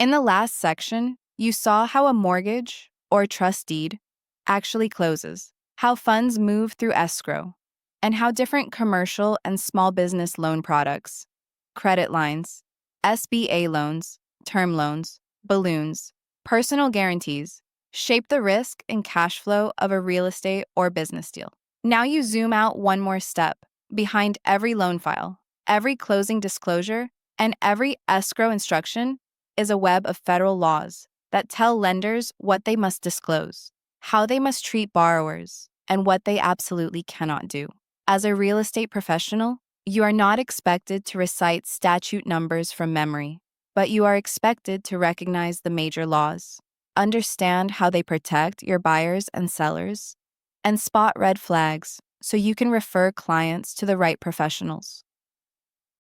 In the last section, you saw how a mortgage or trust deed actually closes, how funds move through escrow, and how different commercial and small business loan products, credit lines, SBA loans, term loans, balloons, personal guarantees, shape the risk and cash flow of a real estate or business deal. Now you zoom out one more step. Behind every loan file, every closing disclosure, and every escrow instruction is a web of federal laws that tell lenders what they must disclose, how they must treat borrowers, and what they absolutely cannot do. As a real estate professional, you are not expected to recite statute numbers from memory, but you are expected to recognize the major laws, understand how they protect your buyers and sellers, and spot red flags so you can refer clients to the right professionals.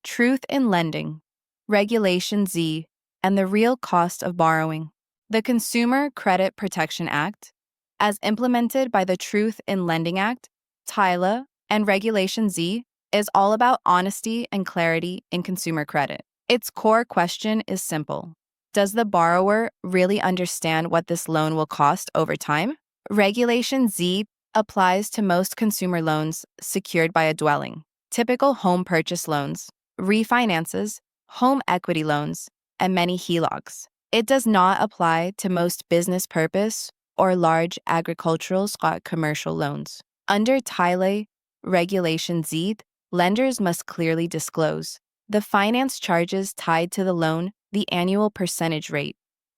Truth in Lending, Regulation Z, and the Real Cost of Borrowing. The Consumer Credit Protection Act, as implemented by the Truth in Lending Act, TILA, and Regulation Z, is all about honesty and clarity in consumer credit. Its core question is simple. Does the borrower really understand what this loan will cost over time? Regulation Z applies to most consumer loans secured by a dwelling, typical home purchase loans, refinances, home equity loans, and many HELOCs. It does not apply to most business purpose or large agricultural/commercial loans. Under TILA Regulation Z, lenders must clearly disclose the finance charges tied to the loan, the annual percentage rate,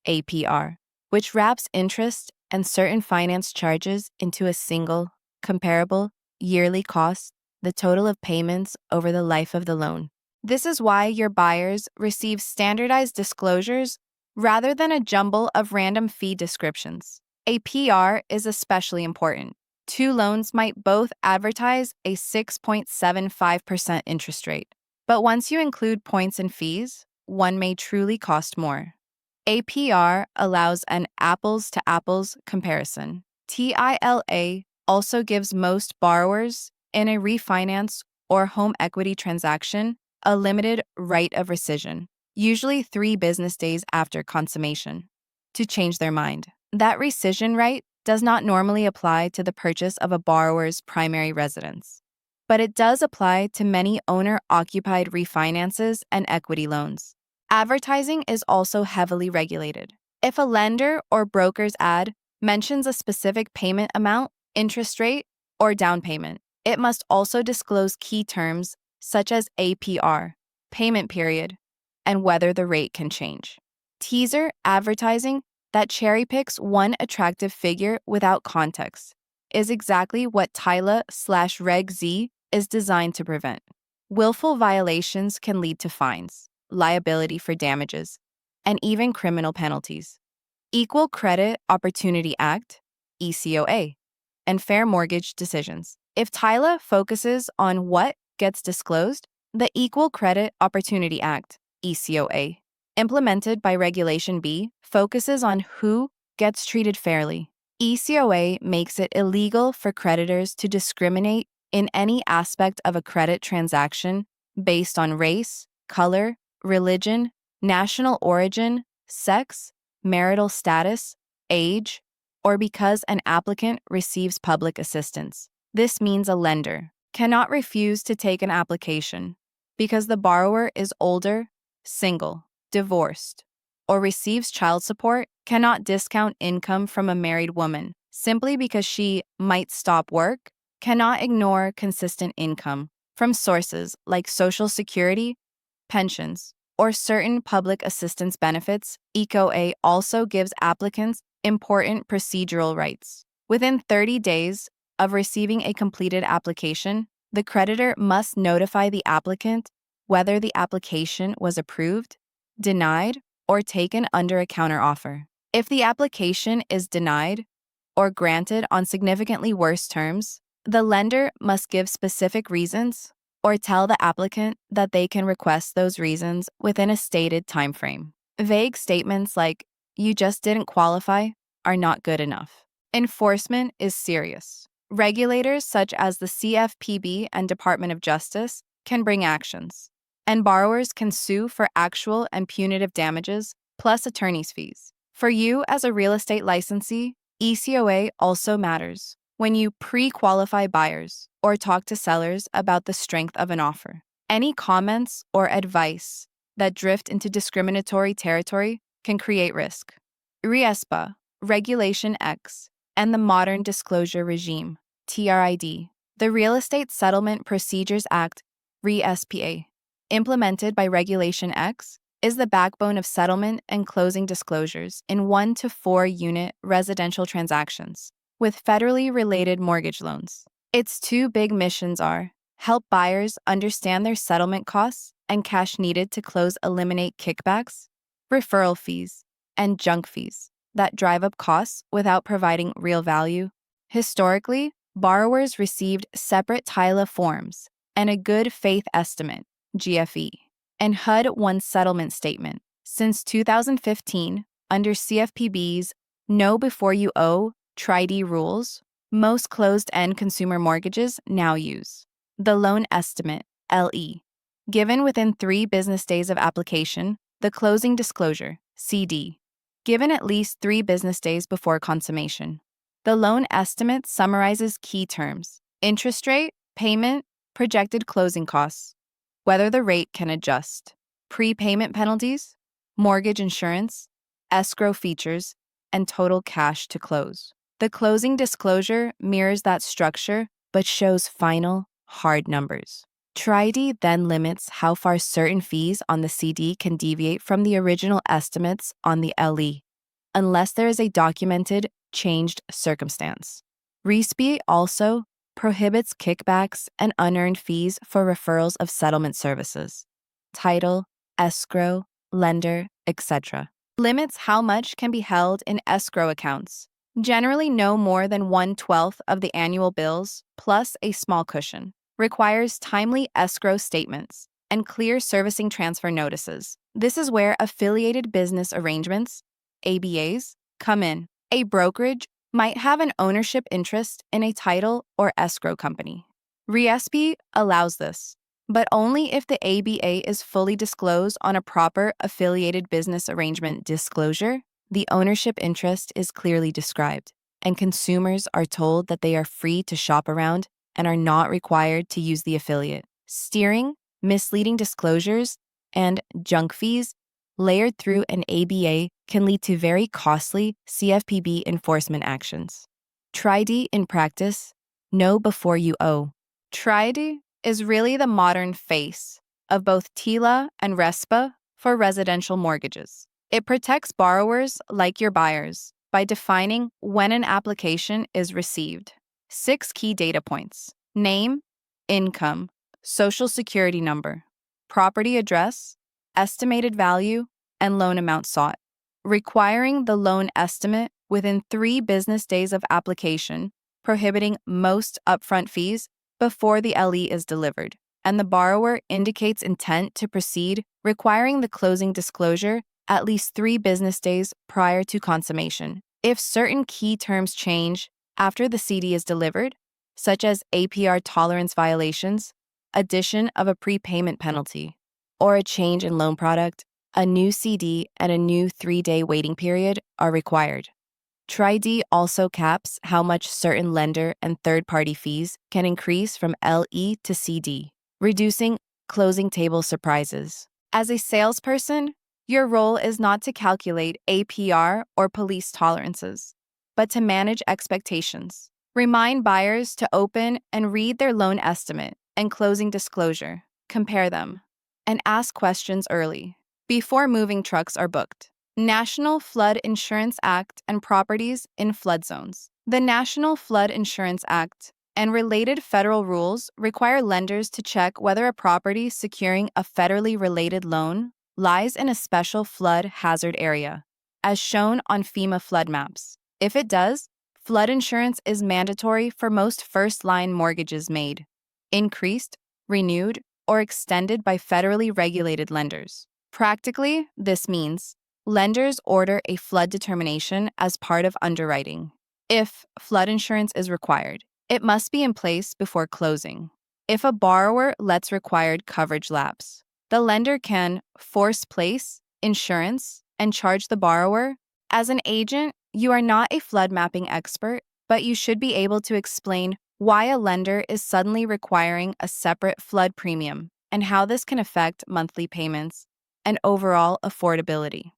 APR, which wraps interest and certain finance charges into a single, comparable, yearly cost, the total of payments over the life of the loan. This is why your buyers receive standardized disclosures rather than a jumble of random fee descriptions. APR is especially important. Two loans might both advertise a 6.75% interest rate, but once you include points and fees, one may truly cost more. APR allows an apples-to-apples comparison. TILA also gives most borrowers in a refinance or home equity transaction a limited right of rescission, usually 3 business days after consummation, to change their mind. That rescission right does not normally apply to the purchase of a borrower's primary residence, but it does apply to many owner-occupied refinances and equity loans. Advertising is also heavily regulated. If a lender or broker's ad mentions a specific payment amount, interest rate, or down payment, it must also disclose key terms such as APR, payment period, and whether the rate can change. Teaser advertising that cherry-picks one attractive figure without context is exactly what TILA/Reg Z is designed to prevent. Willful violations can lead to fines, liability for damages, and even criminal penalties. Equal Credit Opportunity Act, ECOA, and Fair Mortgage Decisions. If TILA focuses on what gets disclosed, the Equal Credit Opportunity Act, ECOA, implemented by Regulation B, focuses on who gets treated fairly. ECOA makes it illegal for creditors to discriminate in any aspect of a credit transaction based on race, color, religion, national origin, sex, marital status, age, or because an applicant receives public assistance. This means a lender cannot refuse to take an application because the borrower is older, single, divorced, or receives child support, cannot discount income from a married woman simply because she might stop work, cannot ignore consistent income from sources like Social Security, pensions, or certain public assistance benefits. ECOA also gives applicants important procedural rights. Within 30 days of receiving a completed application, the creditor must notify the applicant whether the application was approved, denied, or taken under a counteroffer. If the application is denied or granted on significantly worse terms, the lender must give specific reasons or tell the applicant that they can request those reasons within a stated timeframe. Vague statements like, "You just didn't qualify," are not good enough. Enforcement is serious. Regulators such as the CFPB and Department of Justice can bring actions, and borrowers can sue for actual and punitive damages plus attorney's fees. For you as a real estate licensee, ECOA also matters when you pre-qualify buyers or talk to sellers about the strength of an offer. Any comments or advice that drift into discriminatory territory can create risk. RESPA, Regulation X, and the Modern Disclosure Regime, TRID, the Real Estate Settlement Procedures Act, RESPA, implemented by Regulation X, is the backbone of settlement and closing disclosures in 1 to 4 unit residential transactions with federally related mortgage loans. Its two big missions are help buyers understand their settlement costs and cash needed to close, eliminate kickbacks, referral fees, and junk fees that drive up costs without providing real value. Historically, borrowers received separate TILA forms and a good faith estimate, GFE, and HUD-1 settlement statement. Since 2015, under CFPB's Know Before You Owe TRID rules, most closed-end consumer mortgages now use the loan estimate, LE, given within 3 business days of application, the closing disclosure, CD, given at least 3 business days before consummation. The loan estimate summarizes key terms: interest rate, payment, projected closing costs, whether the rate can adjust, prepayment penalties, mortgage insurance, escrow features, and total cash to close. The closing disclosure mirrors that structure but shows final, hard numbers. TRID then limits how far certain fees on the CD can deviate from the original estimates on the LE, unless there is a documented changed circumstance. RESPA also prohibits kickbacks and unearned fees for referrals of settlement services, title, escrow, lender, etc. Limits how much can be held in escrow accounts, generally no more than 1/12 of the annual bills, plus a small cushion. Requires timely escrow statements and clear servicing transfer notices. This is where affiliated business arrangements, ABAs, come in. A brokerage might have an ownership interest in a title or escrow company. RESPA allows this, but only if the ABA is fully disclosed on a proper affiliated business arrangement disclosure, the ownership interest is clearly described, and consumers are told that they are free to shop around and are not required to use the affiliate. Steering, misleading disclosures, and junk fees layered through an ABA can lead to very costly CFPB enforcement actions. TRID in practice, know before you owe. TRID is really the modern face of both TILA and RESPA for residential mortgages. It protects borrowers like your buyers by defining when an application is received. 6 key data points: name, income, social security number, property address, estimated value, and loan amount sought. Requiring the loan estimate within 3 business days of application, prohibiting most upfront fees before the LE is delivered, and the borrower indicates intent to proceed, requiring the closing disclosure at least 3 business days prior to consummation. If certain key terms change after the CD is delivered, such as APR tolerance violations, addition of a prepayment penalty, or a change in loan product, a new CD and a new 3-day waiting period are required. TRID also caps how much certain lender and third-party fees can increase from LE to CD, reducing closing table surprises. As a salesperson, your role is not to calculate APR or police tolerances, but to manage expectations. Remind buyers to open and read their loan estimate and closing disclosure, compare them, and ask questions early, before moving trucks are booked. National Flood Insurance Act and properties in flood zones. The National Flood Insurance Act and related federal rules require lenders to check whether a property securing a federally related loan lies in a special flood hazard area, as shown on FEMA flood maps. If it does, flood insurance is mandatory for most first-line mortgages made, increased, renewed, or extended by federally regulated lenders. Practically, this means lenders order a flood determination as part of underwriting. If flood insurance is required, it must be in place before closing. If a borrower lets required coverage lapse, the lender can force place insurance and charge the borrower. As an agent, you are not a flood mapping expert, but you should be able to explain why a lender is suddenly requiring a separate flood premium and how this can affect monthly payments and overall affordability.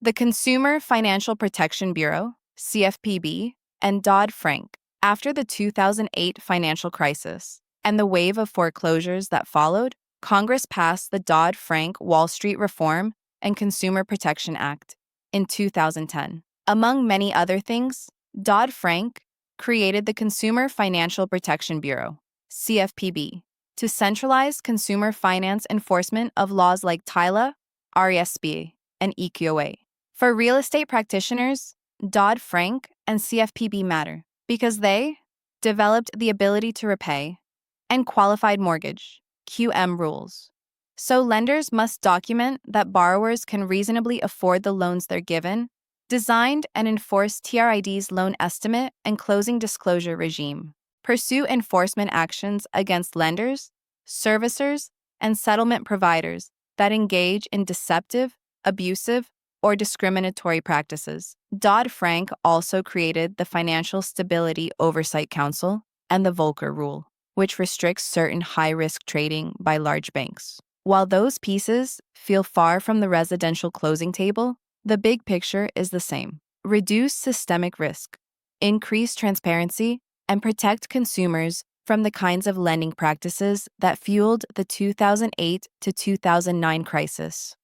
The Consumer Financial Protection Bureau, CFPB, and Dodd-Frank, after the 2008 financial crisis and the wave of foreclosures that followed, Congress passed the Dodd-Frank Wall Street Reform and Consumer Protection Act in 2010. Among many other things, Dodd-Frank created the Consumer Financial Protection Bureau, CFPB, to centralize consumer finance enforcement of laws like TILA, RESP, and EQOA. For real estate practitioners, Dodd-Frank and CFPB matter because they developed the ability to repay and qualified mortgage, QM rules. So lenders must document that borrowers can reasonably afford the loans they're given, designed and enforce TRID's loan estimate and closing disclosure regime, pursue enforcement actions against lenders, servicers, and settlement providers that engage in deceptive, abusive, or discriminatory practices. Dodd-Frank also created the Financial Stability Oversight Council and the Volcker Rule, which restricts certain high-risk trading by large banks. While those pieces feel far from the residential closing table, the big picture is the same. Reduce systemic risk, increase transparency, and protect consumers from the kinds of lending practices that fueled the 2008 to 2009 crisis.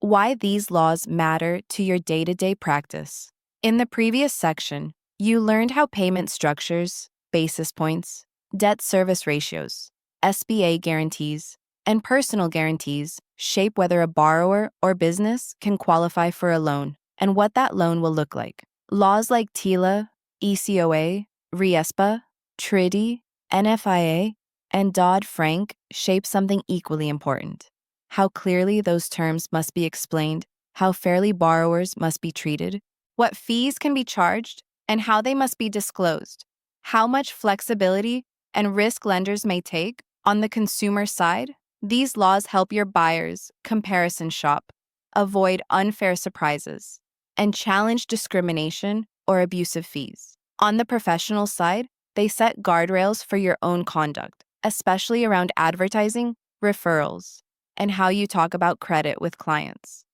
Why these laws matter to your day-to-day practice. In the previous section, you learned how payment structures, basis points, debt service ratios, SBA guarantees, and personal guarantees shape whether a borrower or business can qualify for a loan and what that loan will look like. Laws like TILA, ECOA, RESPA, TRIDI, NFIA, and Dodd-Frank shape something equally important: how clearly those terms must be explained, how fairly borrowers must be treated, what fees can be charged, and how they must be disclosed, how much flexibility and risk lenders may take. On the consumer side, these laws help your buyers comparison shop, avoid unfair surprises, and challenge discrimination or abusive fees. On the professional side, they set guardrails for your own conduct, especially around advertising, referrals, and how you talk about credit with clients.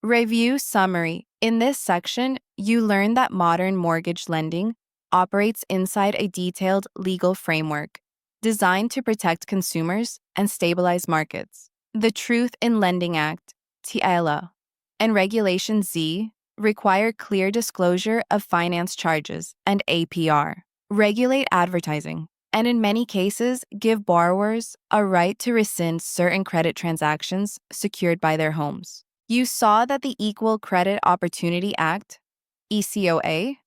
Review summary. In this section, you learn that modern mortgage lending operates inside a detailed legal framework designed to protect consumers and stabilize markets. The Truth in Lending Act, TILA, and Regulation Z require clear disclosure of finance charges and APR, regulate advertising, and in many cases give borrowers a right to rescind certain credit transactions secured by their homes. You saw that the Equal Credit Opportunity Act, ECOA,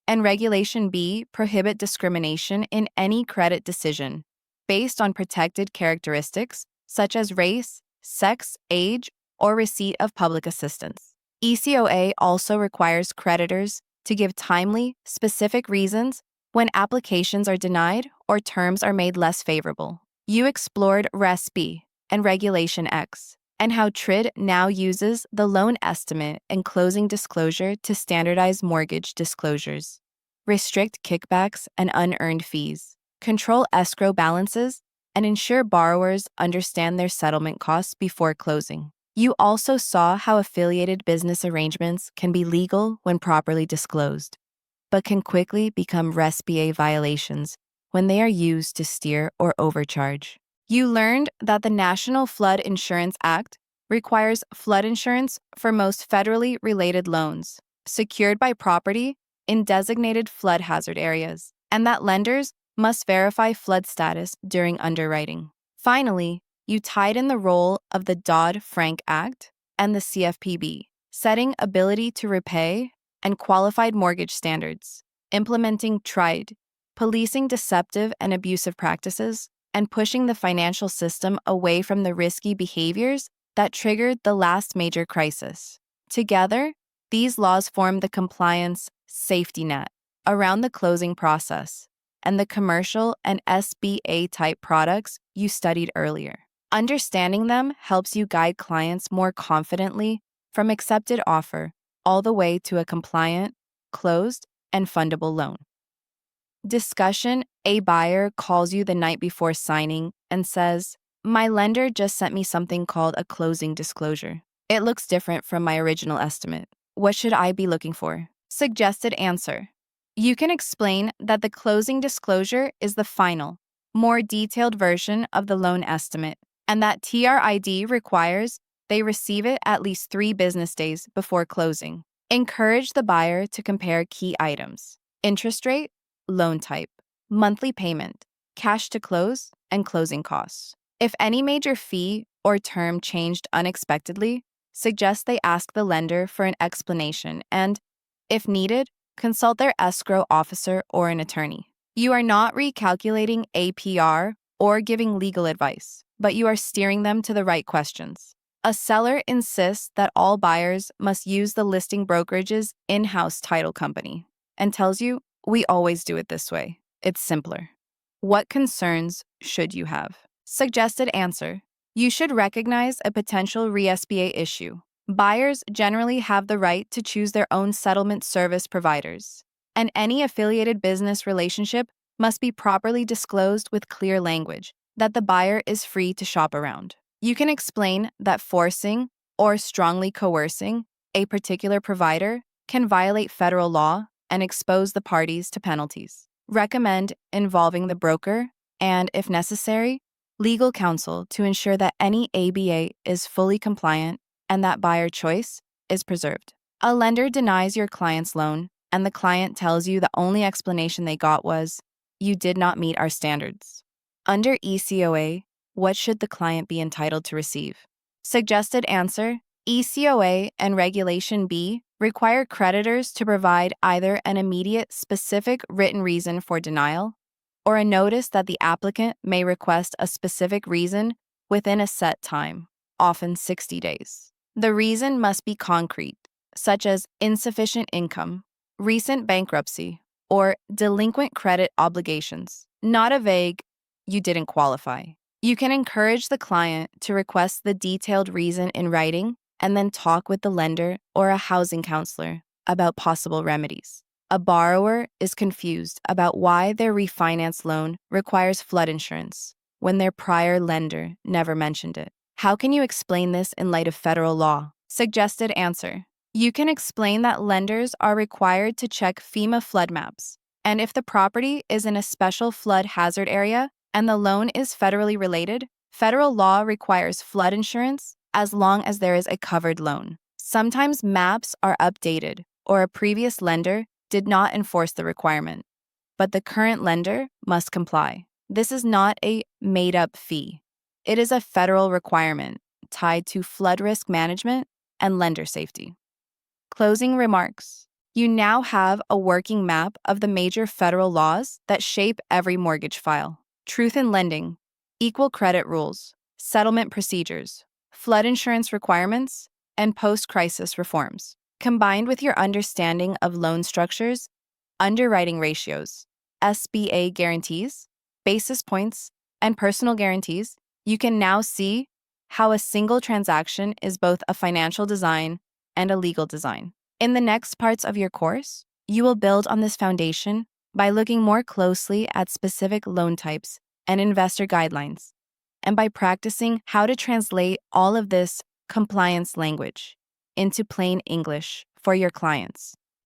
and Regulation B prohibit discrimination in any credit decision based on protected characteristics such as race, sex, age, or receipt of public assistance. ECOA also requires creditors to give timely, specific reasons when applications are denied or terms are made less favorable. You explored RESP and Regulation X, and how TRID now uses the loan estimate and closing disclosure to standardize mortgage disclosures, restrict kickbacks and unearned fees, control escrow balances, and ensure borrowers understand their settlement costs before closing. You also saw how affiliated business arrangements can be legal when properly disclosed, but can quickly become RESPA violations when they are used to steer or overcharge. You learned that the National Flood Insurance Act requires flood insurance for most federally related loans secured by property in designated flood hazard areas, and that lenders must verify flood status during underwriting. Finally, you tied in the role of the Dodd-Frank Act and the CFPB, setting ability to repay and qualified mortgage standards, implementing TRID, policing deceptive and abusive practices, and pushing the financial system away from the risky behaviors that triggered the last major crisis. Together, these laws form the compliance safety net around the closing process and the commercial and SBA-type products you studied earlier. Understanding them helps you guide clients more confidently from accepted offer all the way to a compliant, closed, and fundable loan. Discussion: a buyer calls you the night before signing and says, "My lender just sent me something called a closing disclosure. It looks different from my original estimate. What should I be looking for?" Suggested answer: you can explain that the closing disclosure is the final, more detailed version of the loan estimate, and that TRID requires they receive it at least 3 business days before closing. Encourage the buyer to compare key items: interest rate, loan type, monthly payment, cash to close, and closing costs. If any major fee or term changed unexpectedly, suggest they ask the lender for an explanation and, if needed, consult their escrow officer or an attorney. You are not recalculating APR or giving legal advice, but you are steering them to the right questions. A seller insists that all buyers must use the listing brokerage's in-house title company and tells you, "We always do it this way. It's simpler." What concerns should you have? Suggested answer: you should recognize a potential re-SBA issue. Buyers generally have the right to choose their own settlement service providers, and any affiliated business relationship must be properly disclosed with clear language that the buyer is free to shop around. You can explain that forcing or strongly coercing a particular provider can violate federal law and expose the parties to penalties. Recommend involving the broker and, if necessary, legal counsel to ensure that any ABA is fully compliant and that buyer choice is preserved. A lender denies your client's loan, and the client tells you the only explanation they got was, "You did not meet our standards." Under ECOA, what should the client be entitled to receive? Suggested answer: ECOA and Regulation B require creditors to provide either an immediate specific written reason for denial or a notice that the applicant may request a specific reason within a set time, often 60 days. The reason must be concrete, such as insufficient income, recent bankruptcy, or delinquent credit obligations, not a vague, "You didn't qualify." You can encourage the client to request the detailed reason in writing and then talk with the lender or a housing counselor about possible remedies. A borrower is confused about why their refinance loan requires flood insurance when their prior lender never mentioned it. How can you explain this in light of federal law? Suggested answer: you can explain that lenders are required to check FEMA flood maps, and if the property is in a special flood hazard area and the loan is federally related, federal law requires flood insurance as long as there is a covered loan. Sometimes maps are updated or a previous lender did not enforce the requirement, but the current lender must comply. This is not a made-up fee. It is a federal requirement tied to flood risk management and lender safety. Closing remarks: you now have a working map of the major federal laws that shape every mortgage file. Truth in lending, equal credit rules, settlement procedures, flood insurance requirements, and post-crisis reforms. Combined with your understanding of loan structures, underwriting ratios, SBA guarantees, basis points, and personal guarantees, you can now see how a single transaction is both a financial design and a legal design. In the next parts of your course, you will build on this foundation by looking more closely at specific loan types and investor guidelines, and by practicing how to translate all of this compliance language into plain English for your clients.